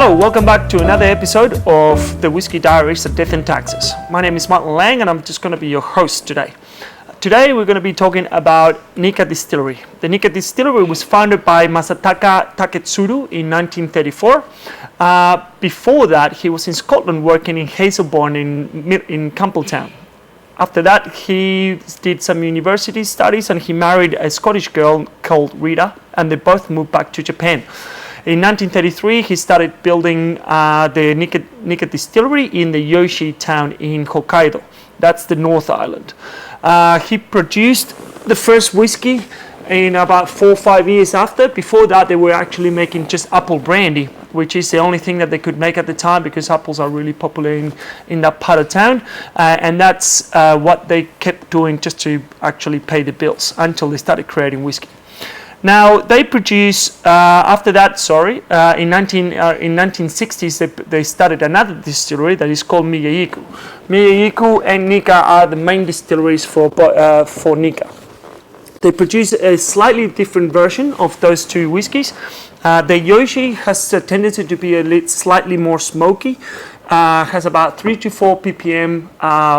Hello, welcome back to another episode of the Whiskey Diaries of Death and Taxes. My name is Martin Lang and I'm just going to be your host today. Today we're going to be talking about Nikka Distillery. The Nikka Distillery was founded by Masataka Taketsuru in 1934. Before that, he was in Scotland working in Hazelbourne in Campbelltown. After that, he did some university studies and he married a Scottish girl called Rita, and they both moved back to Japan. In 1933, he started building the Nikka Distillery in the Yoshi town in Hokkaido. That's the North Island. He produced the first whiskey in about 4 or 5 years after. Before that, they were actually making just apple brandy, which is the only thing that they could make at the time because apples are really popular in that part of town. And that's what they kept doing just to actually pay the bills until they started creating whiskey. Now they produce after that. In 1960s they started another distillery that is called Miya-Iku. Miya-Iku and Nikka are the main distilleries for Nikka. They produce a slightly different version of those two whiskies. The Yoshi has a tendency to be a little slightly more smoky. Has about 3 to 4 ppm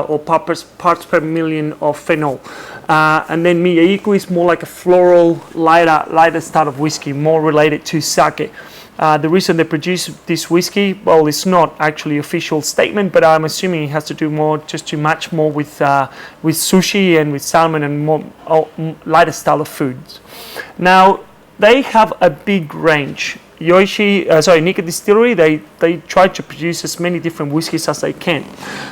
or parts per million of phenol. And then Miya-Iku is more like a floral, lighter style of whiskey, more related to sake. The reason they produce this whiskey, well, it's not actually official statement, but I'm assuming it has to do more just to match more with sushi and with salmon and more lighter style of foods. Now they have a big range. Nikka Distillery, they try to produce as many different whiskies as they can.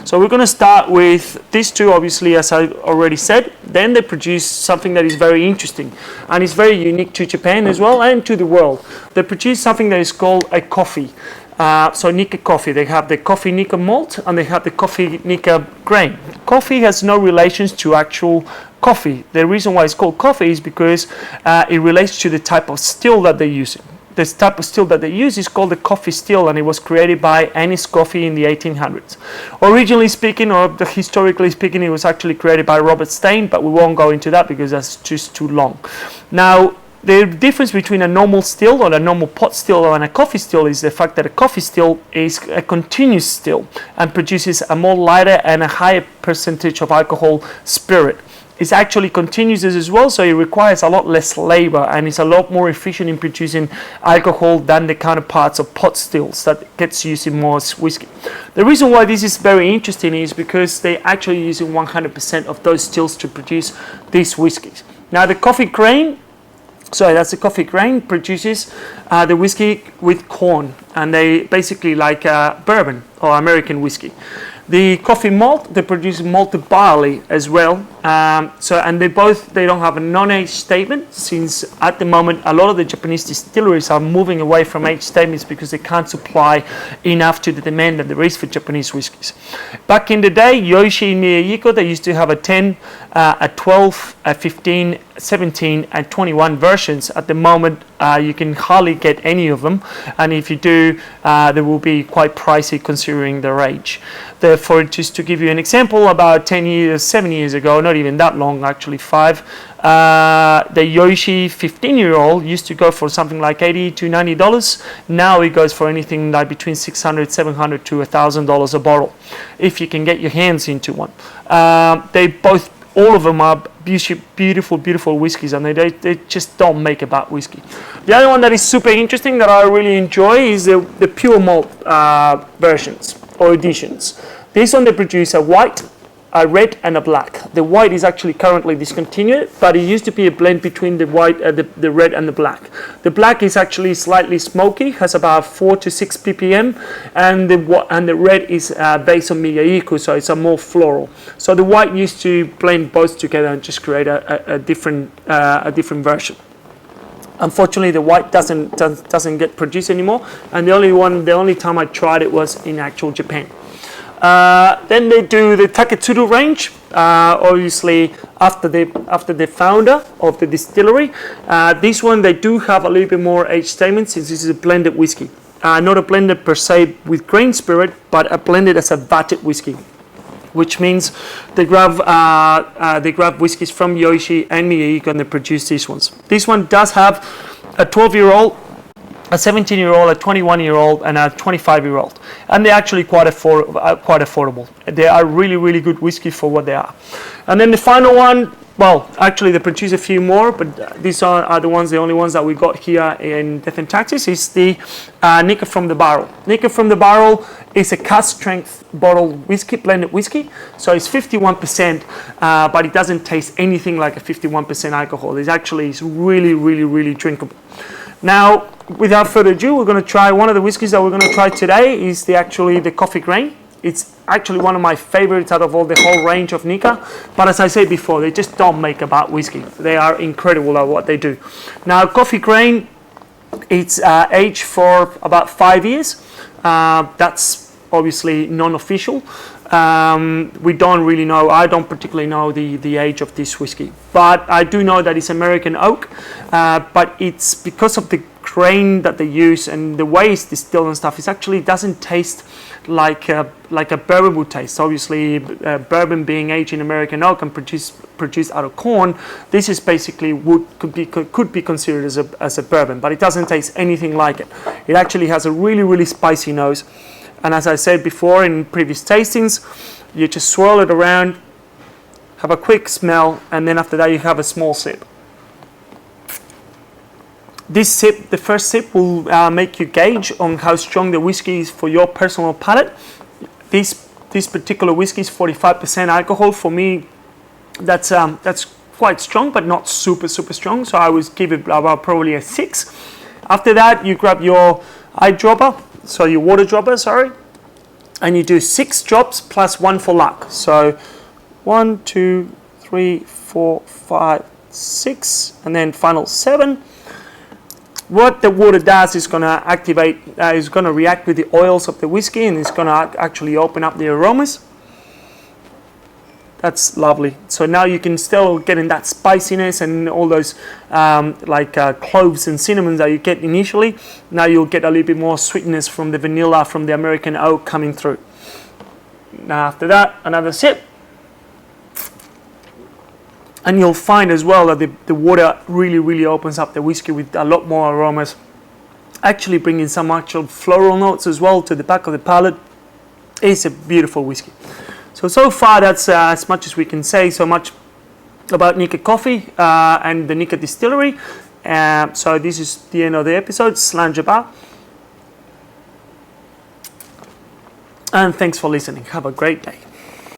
So we're going to start with these two, obviously, as I already said. Then they produce something that is very interesting and is very unique to Japan as well and to the world. They produce something that is called a coffee. So Nikka coffee, they have the coffee Nikka malt and they have the coffee Nikka grain. Coffee has no relations to actual coffee. The reason why it's called coffee is because it relates to the type of still that they're using. This type of still that they use is called the coffee still, and it was created by Annis Coffey in the 1800s. Originally speaking, or historically speaking, it was actually created by Robert Stein, but we won't go into that because that's just too long. Now, the difference between a normal still or a normal pot still and a coffee still is the fact that a coffee still is a continuous still and produces a more lighter and a higher percentage of alcohol spirit. It's actually continuous as well, so it requires a lot less labor and it's a lot more efficient in producing alcohol than the counterparts of pot stills that gets used in most whiskey. The reason why this is very interesting is because they're actually using 100% of those stills to produce these whiskies. Now the coffee grain produces the whiskey with corn, and they basically like bourbon or American whiskey. The coffee malt, they produce malted barley as well. And they don't have a non-age statement, since at the moment a lot of the Japanese distilleries are moving away from age statements because they can't supply enough to the demand that there is for Japanese whiskies. Back in the day, Yoshi and Miya-Iku, they used to have a 10, a 12, a 15, 17 and 21 versions. At the moment, you can hardly get any of them, and if you do, they will be quite pricey considering their age. Therefore, just to give you an example, about 7 years ago, not even that long, actually 5, the Yoshi 15-year-old used to go for something like $80 to $90. Now it goes for anything like between $600, $700 to $1,000 a bottle, if you can get your hands into one. All of them are beautiful whiskeys, and they just don't make a bad whiskey. The other one that is super interesting that I really enjoy is the pure malt versions or editions. This one, they produce a white, a red and a black. The white is actually currently discontinued, but it used to be a blend between the white, the red and the black. The black is actually slightly smoky, has about 4 to 6 ppm, and the red is based on Miya-Iku, so it's a more floral. So the white used to blend both together and just create a different version. Unfortunately, the white doesn't get produced anymore, and the only time I tried it was in actual Japan. Then they do the Taketsuru range, obviously after the founder of the distillery. This one, they do have a little bit more age statement, since this is a blended whiskey. Not a blended per se with grain spirit, but a blended as a vatted whiskey, which means they grab whiskies from Yoshi and Miya-Iku and they produce these ones. This one does have a 12-year-old a 17-year-old, a 21-year-old, and a 25-year-old, and they're actually quite affordable. They are really, really good whiskey for what they are. And then the final one, well, actually they produce a few more, but these are the only ones that we got here in Death and Taxes, is the Nikka from the Barrel. Nikka from the Barrel is a cask strength bottled whiskey, blended whiskey, so it's 51%, but it doesn't taste anything like a 51% alcohol. It's really, really, really drinkable. Now, without further ado, we're going to try one of the whiskies that we're going to try today is the Coffee Grain. It's actually one of my favorites out of all the whole range of Nikka. But as I said before, they just don't make a bad whiskey. They are incredible at what they do. Now, Coffee Grain, it's aged for about 5 years. That's obviously non-official. We don't really know. I don't particularly know the age of this whiskey, but I do know that it's American oak. But it's because of the grain that they use and the way it's distilled and stuff. It actually doesn't taste like a bourbon would taste. Obviously, bourbon being aged in American oak and produced out of corn, this is basically could be considered as a bourbon, but it doesn't taste anything like it. It actually has a really, really spicy nose. And as I said before in previous tastings, you just swirl it around, have a quick smell, and then after that you have a small sip. This sip, the first sip, will make you gauge on how strong the whiskey is for your personal palate. This particular whiskey is 45% alcohol. For me, that's quite strong, but not super strong. So I would give it about probably a 6. After that, you grab your eyedropper. So your water dropper, and you do 6 drops plus 1 for luck. So 1, 2, 3, 4, 5, 6, and then final 7. What the water does is going to activate, is going to react with the oils of the whiskey, and it's going to actually open up the aromas. That's lovely. So now you can still get in that spiciness and all those cloves and cinnamons that you get initially. Now you'll get a little bit more sweetness from the vanilla, from the American oak coming through. Now after that, another sip. And you'll find as well that the water really, really opens up the whiskey with a lot more aromas. Actually bringing some actual floral notes as well to the back of the palate. It's a beautiful whiskey. So far that's as much as we can say, so much about Nikka Coffee and the Nikka Distillery. So this is the end of the episode. Slange Bar. And thanks for listening. Have a great day.